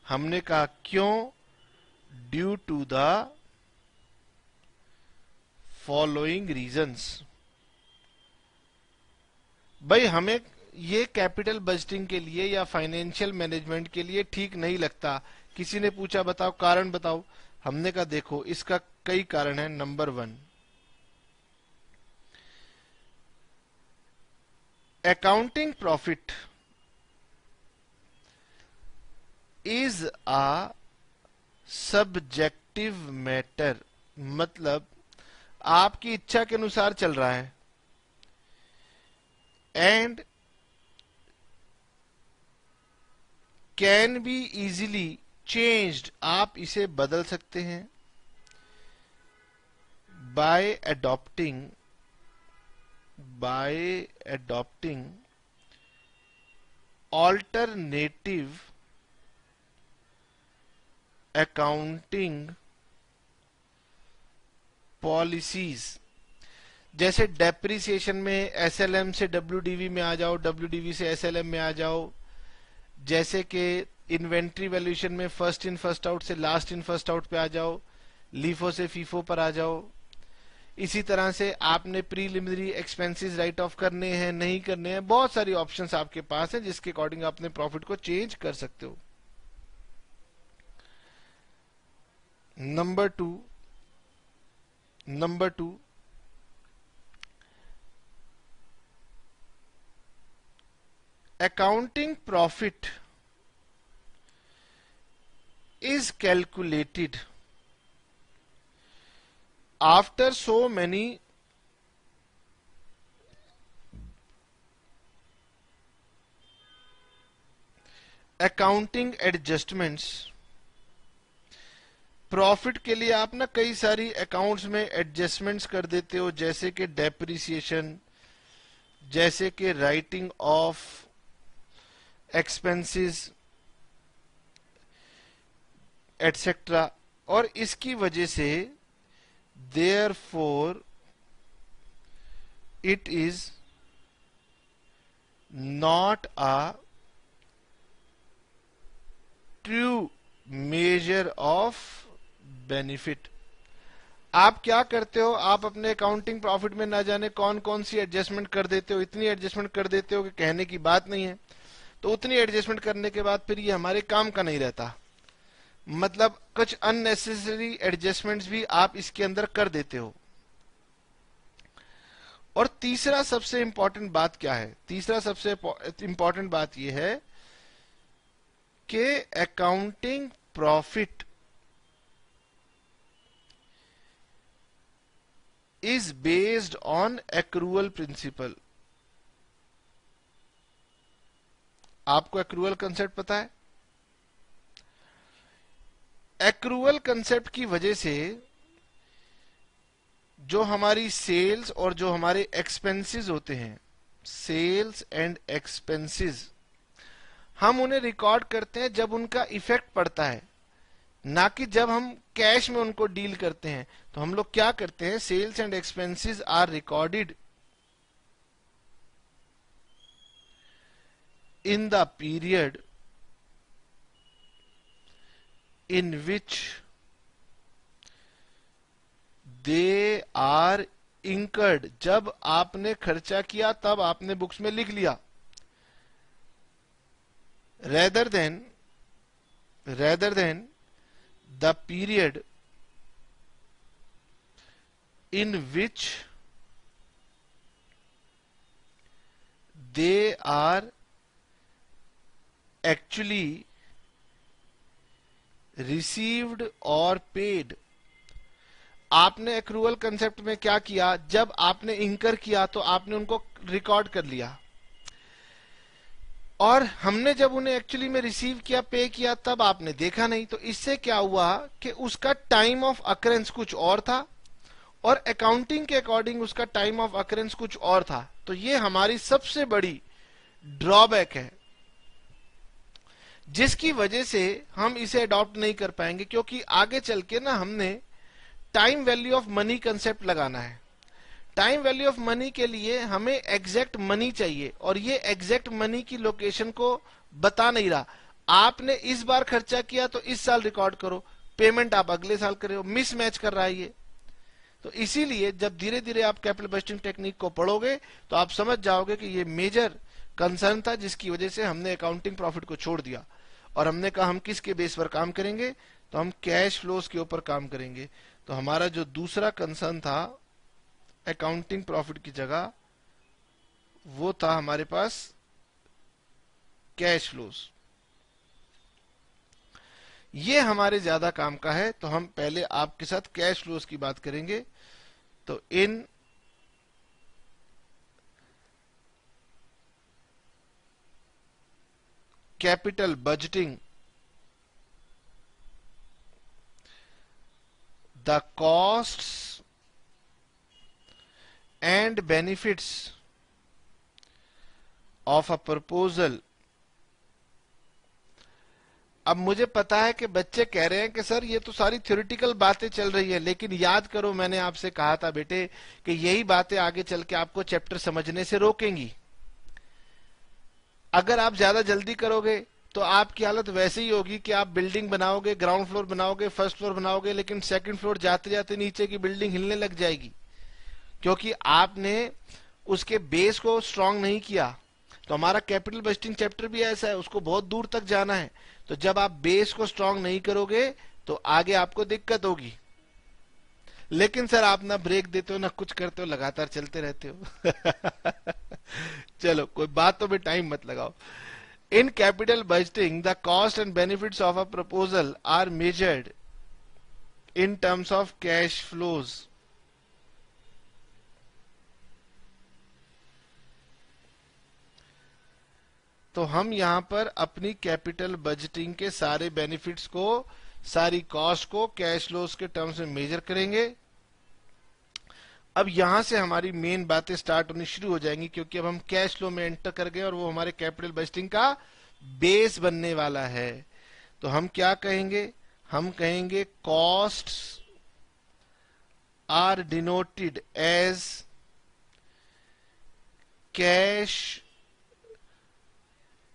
हमने कहा क्यों? Due to the following reasons. भाई हमें ये कैपिटल बजटिंग के लिए या फाइनेंशियल मैनेजमेंट के लिए ठीक नहीं लगता। किसी ने पूछा बताओ कारण बताओ, हमने कहा देखो इसका कई कारण है। Number 1, accounting profit is a subjective matter, मतलब आपकी इच्छा के अनुसार चल रहा है। And can be easily changed, आप इसे बदल सकते हैं bye adopting alternative accounting policies. जैसे डेप्रिसिएशन में एसएलएम से डब्ल्यूडीवी में आ जाओ, डब्ल्यूडीवी से एसएलएम में आ जाओ। जैसे कि इन्वेंट्री वैल्यूएशन में फर्स्ट इन फर्स्ट आउट से लास्ट इन फर्स्ट आउट पे आ जाओ, लीफो से फीफो पर आ जाओ। इसी तरह से आपने प्रीलिमिनरी एक्सपेंसेस राइट ऑफ करने हैं नहीं करने हैं, बहुत सारी ऑप्शंस आपके पास हैं जिसके अकॉर्डिंग अपने प्रॉफिट को चेंज कर सकते हो। Number two, accounting profit is calculated after so many accounting adjustments। Profit के लिए आप ना कई सारी अकाउंट्स में एडजस्टमेंट्स कर देते हो, जैसे कि डेप्रिसिएशन, जैसे कि राइटिंग ऑफ एक्सपेंसेस एटसेट्रा। और इसकी वजह से therefore it is not a true measure of benefit. आप क्या करते हो? आप अपने अकाउंटिंग प्रॉफिट में ना जाने कौन कौन सी एडजस्टमेंट कर देते हो, इतनी एडजस्टमेंट कर देते हो कि कहने की बात नहीं है। तो उतनी एडजस्टमेंट करने के बाद फिर ये हमारे काम का नहीं रहता, मतलब कुछ अननेसेसरी एडजस्टमेंट्स भी आप इसके अंदर कर देते हो। और तीसरा सबसे इंपॉर्टेंट बात क्या है? तीसरा सबसे इंपॉर्टेंट बात यह है कि accounting profit is based on accrual principle. आपको एक्रूअल कंसेप्ट पता है? एक्रूअल कंसेप्ट की वजह से जो हमारी सेल्स और जो हमारे एक्सपेंसेस होते हैं, सेल्स एंड एक्सपेंसेस, हम उन्हें रिकॉर्ड करते हैं जब उनका इफेक्ट पड़ता है, ना कि जब हम कैश में उनको डील करते हैं। तो हम लोग क्या करते हैं, sales and expenses are recorded in the period in which they are incurred. जब आपने खर्चा किया तब आपने बुक्स में लिख लिया, rather than the period in which they are actually received और पेड। आपने एक्रूअल कंसेप्ट में क्या किया, जब आपने इंकर किया तो आपने उनको रिकॉर्ड कर लिया, और हमने जब उन्हें एक्चुअली में रिसीव किया, पे किया, तब आपने देखा नहीं। तो इससे क्या हुआ कि उसका टाइम ऑफ अकरेंस कुछ और था और अकाउंटिंग के अकॉर्डिंग उसका टाइम ऑफ अकरेंस कुछ और था। तो ये हमारी सबसे बड़ी ड्रॉबैक है, जिसकी वजह से हम इसे अडॉप्ट नहीं कर पाएंगे, क्योंकि आगे चल के ना हमने time value of money concept लगाना है। टाइम वैल्यू ऑफ मनी के लिए हमें एग्जैक्ट मनी चाहिए, और ये एग्जैक्ट मनी की लोकेशन को बता नहीं रहा। आपने इस बार खर्चा किया तो इस साल रिकॉर्ड करो, पेमेंट आप अगले साल करे हो, मिसमैच कर रहा है ये। तो इसीलिए जब धीरे धीरे आप कैपिटल बजटिंग टेक्निक को पढ़ोगे तो आप समझ जाओगे कि ये मेजर कंसर्न था, जिसकी वजह से हमने अकाउंटिंग प्रॉफिट को छोड़ दिया और हमने कहा हम किसके बेस पर काम करेंगे, तो हम कैश फ्लोज के ऊपर काम करेंगे। तो हमारा जो दूसरा कंसर्न था अकाउंटिंग प्रॉफिट की जगह, वो था हमारे पास कैश फ्लोज। ये हमारे ज्यादा काम का है, तो हम पहले आपके साथ कैश फ्लोज की बात करेंगे। तो इन capital budgeting the costs and benefits of a proposal। अब मुझे पता है कि बच्चे कह रहे हैं कि सर ये तो सारी थ्योरेटिकल बातें चल रही है, लेकिन याद करो मैंने आपसे कहा था बेटे कि यही बातें आगे चल के आपको चैप्टर समझने से रोकेंगी। अगर आप ज्यादा जल्दी करोगे तो आपकी हालत वैसे ही होगी कि आप बिल्डिंग बनाओगे, ग्राउंड फ्लोर बनाओगे, फर्स्ट फ्लोर बनाओगे, लेकिन सेकंड फ्लोर जाते जाते नीचे की बिल्डिंग हिलने लग जाएगी, क्योंकि आपने उसके बेस को स्ट्रांग नहीं किया। तो हमारा कैपिटल बजटिंग चैप्टर भी ऐसा है, उसको बहुत दूर तक जाना है। तो जब आप बेस को स्ट्रांग नहीं करोगे तो आगे आपको दिक्कत होगी। लेकिन सर आप ना ब्रेक देते हो ना कुछ करते हो, लगातार चलते रहते हो। चलो कोई बात तो भी टाइम मत लगाओ। In capital budgeting the cost and benefits of a proposal are measured in terms of cash flows. तो हम यहां पर अपनी कैपिटल बजटिंग के सारे बेनिफिट्स को, सारी कॉस्ट को कैश फ्लोज के टर्म्स में मेजर करेंगे। अब यहां से हमारी मेन बातें स्टार्ट होनी शुरू हो जाएंगी, क्योंकि अब हम कैश फ्लो में एंटर कर गए और वो हमारे कैपिटल बजटिंग का बेस बनने वाला है। तो हम क्या कहेंगे, हम कहेंगे costs are denoted as cash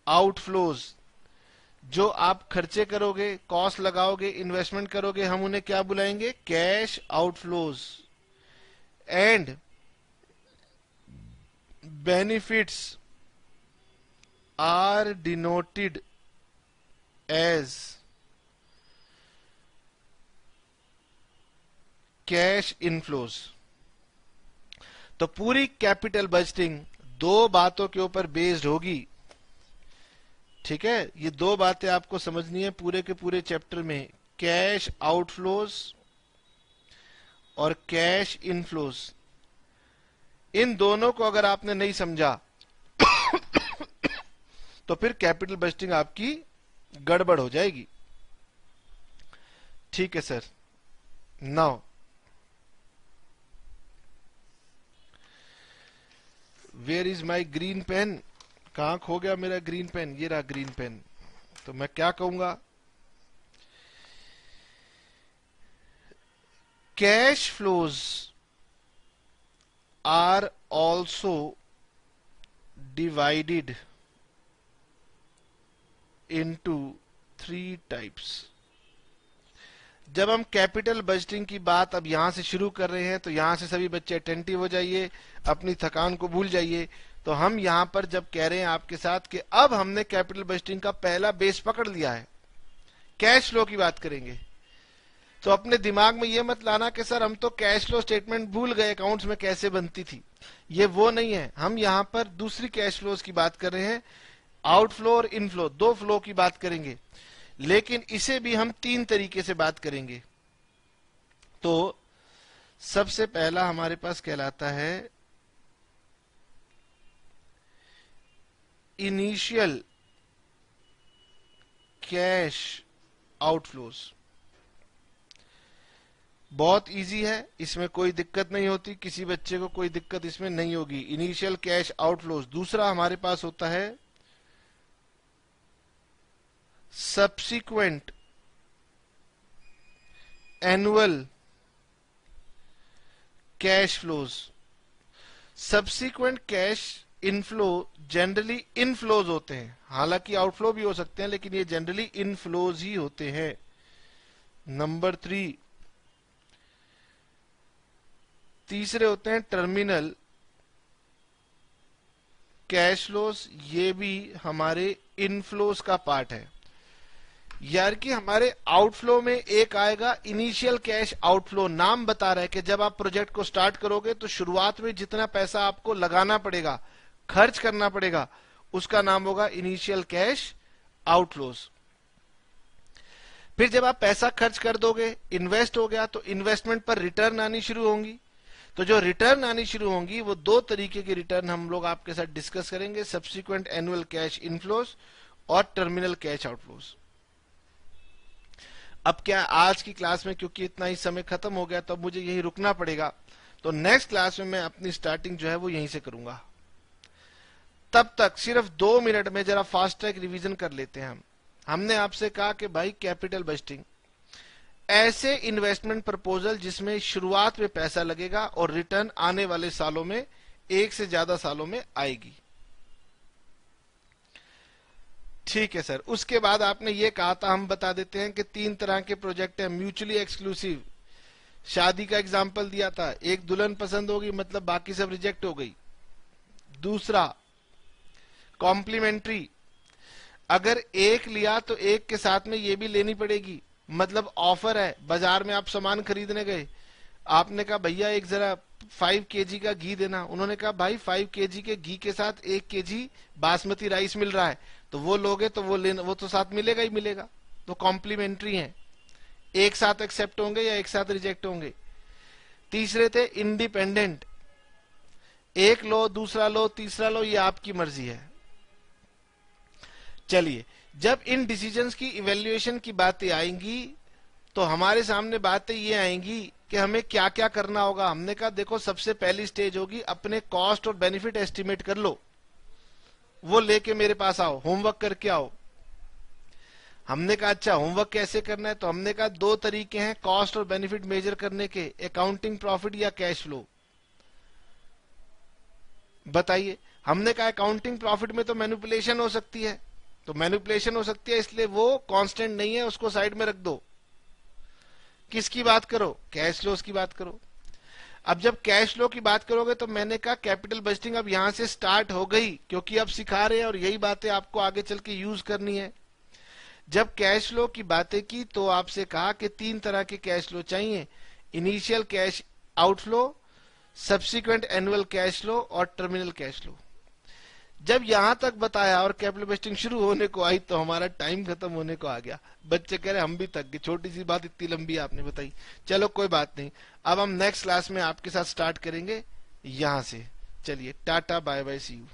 outflows. जो आप खर्चे करोगे, कॉस्ट लगाओगे, इन्वेस्टमेंट करोगे, हम उन्हें क्या बुलाएंगे, cash outflows. And benefits are denoted as cash inflows. तो पूरी कैपिटल बजटिंग दो बातों के ऊपर बेस्ड होगी। ठीक है, ये दो बातें आपको समझनी है पूरे के पूरे चैप्टर में, कैश आउटफ्लोज और कैश इनफ्लोज। इन दोनों को अगर आपने नहीं समझा तो फिर कैपिटल बजटिंग आपकी गड़बड़ हो जाएगी। ठीक है sir. Now where is my green pen, कहां खो गया मेरा ग्रीन पेन, ये रहा ग्रीन पेन। तो मैं क्या कहूंगा, cash flows are also divided into 3 types. जब हम कैपिटल बजटिंग की बात अब यहां से शुरू कर रहे हैं तो यहां से सभी बच्चे अटेंटिव हो जाइए, अपनी थकान को भूल जाइए। तो हम यहां पर जब कह रहे हैं आपके साथ कि अब हमने कैपिटल बजटिंग का पहला बेस पकड़ लिया है, कैश फ्लो की बात करेंगे, तो अपने दिमाग में ये मत लाना कि सर हम तो कैश फ्लो स्टेटमेंट भूल गए, अकाउंट्स में कैसे बनती थी। ये वो नहीं है, हम यहां पर दूसरी कैश फ्लोज की बात कर रहे हैं, आउटफ्लो और इनफ्लो, 2 फ्लो की बात करेंगे, लेकिन इसे भी हम 3 तरीके से बात करेंगे। तो सबसे पहला हमारे पास कहलाता है इनिशियल कैश आउटफ्लोज। बहुत इजी है, इसमें कोई दिक्कत नहीं होती, किसी बच्चे को कोई दिक्कत इसमें नहीं होगी। Initial cash outflows. दूसरा हमारे पास होता है subsequent annual cash flows. Subsequent cash inflow generally inflows होते हैं, हालांकि आउटफ्लो भी हो सकते हैं, लेकिन ये जनरली इनफ्लोज ही होते हैं। नंबर 3, तीसरे होते हैं टर्मिनल कैश फ्लोज। ये भी हमारे इनफ्लोज का पार्ट है। यार कि हमारे आउटफ्लो में एक आएगा इनिशियल कैश आउटफ्लो। नाम बता रहा है कि जब आप प्रोजेक्ट को स्टार्ट करोगे तो शुरुआत में जितना पैसा आपको लगाना पड़ेगा, खर्च करना पड़ेगा, उसका नाम होगा इनिशियल कैश आउटफ्लोज। फिर जब आप पैसा खर्च कर दोगे, इन्वेस्ट हो गया, तो इन्वेस्टमेंट पर रिटर्न आनी शुरू होंगी। तो जो रिटर्न आनी शुरू होंगी वो 2 तरीके की रिटर्न हम लोग आपके साथ डिस्कस करेंगे, सब्सिक्वेंट एनुअल कैश इनफ्लोज और टर्मिनल कैश आउटफ्लोज। अब क्या आज की क्लास में क्योंकि इतना ही समय खत्म हो गया तो मुझे यही रुकना पड़ेगा, तो नेक्स्ट क्लास में मैं अपनी स्टार्टिंग जो है वो यहीं से करूंगा। तब तक सिर्फ 2 मिनट में जरा फास्ट ट्रैक रिवीजन कर लेते हैं। हमने आपसे कहा कि भाई कैपिटल बजटिंग ऐसे इन्वेस्टमेंट प्रपोजल जिसमें शुरुआत में पैसा लगेगा और रिटर्न आने वाले सालों में, 1 से ज्यादा सालों में आएगी। ठीक है सर। उसके बाद आपने ये कहा था, हम बता देते हैं कि 3 तरह के प्रोजेक्ट हैं। म्यूचुअली एक्सक्लूसिव, शादी का एग्जाम्पल दिया था, एक दुल्हन पसंद होगी मतलब बाकी सब रिजेक्ट हो गई। दूसरा कॉम्प्लीमेंट्री, अगर एक लिया तो एक के साथ में ये भी लेनी पड़ेगी, मतलब ऑफर है, बाजार में आप सामान खरीदने गए, आपने कहा भैया एक जरा 5 केजी का घी देना, उन्होंने कहा भाई 5 केजी के घी के साथ 1 केजी बासमती राइस मिल रहा है, तो वो लोगे तो वो तो साथ मिलेगा ही मिलेगा। तो कॉम्प्लीमेंट्री है, एक साथ एक्सेप्ट होंगे या एक साथ रिजेक्ट होंगे। तीसरे थे इंडिपेंडेंट, एक लो, दूसरा लो, तीसरा लो, ये आपकी मर्जी है। चलिए, जब इन डिसीजंस की इवेल्युएशन की बातें आएंगी तो हमारे सामने बातें ये आएंगी कि हमें क्या क्या करना होगा। हमने कहा देखो सबसे पहली स्टेज होगी अपने कॉस्ट और बेनिफिट एस्टिमेट कर लो, वो लेके मेरे पास आओ, होमवर्क करके आओ। हमने कहा अच्छा होमवर्क कैसे करना है, तो हमने कहा 2 तरीके हैं कॉस्ट और बेनिफिट मेजर करने के, अकाउंटिंग प्रॉफिट या कैश फ्लो। बताइए। हमने कहा अकाउंटिंग प्रॉफिट में तो मैनिपुलेशन हो सकती है, तो मैनिपुलेशन हो सकती है इसलिए वो कांस्टेंट नहीं है, उसको साइड में रख दो। किसकी बात करो, कैश फ्लोज की बात करो। अब जब कैश फ्लो की बात करोगे तो मैंने कहा कैपिटल बजटिंग अब यहां से स्टार्ट हो गई, क्योंकि अब सिखा रहे हैं और यही बातें आपको आगे चल के यूज करनी है। जब कैश फ्लो की बातें की तो आपसे कहा कि 3 तरह के कैश फ्लो चाहिए, initial cash outflow, subsequent annual cash flow और टर्मिनल कैश फ्लो। जब यहां तक बताया और कैपिटल बजटिंग शुरू होने को आई तो हमारा टाइम खत्म होने को आ गया। बच्चे कह रहे हम भी थक गए, छोटी सी बात इतनी लंबी आपने बताई। चलो कोई बात नहीं, अब हम नेक्स्ट क्लास में आपके साथ स्टार्ट करेंगे यहां से। चलिए tata bye bye, see you.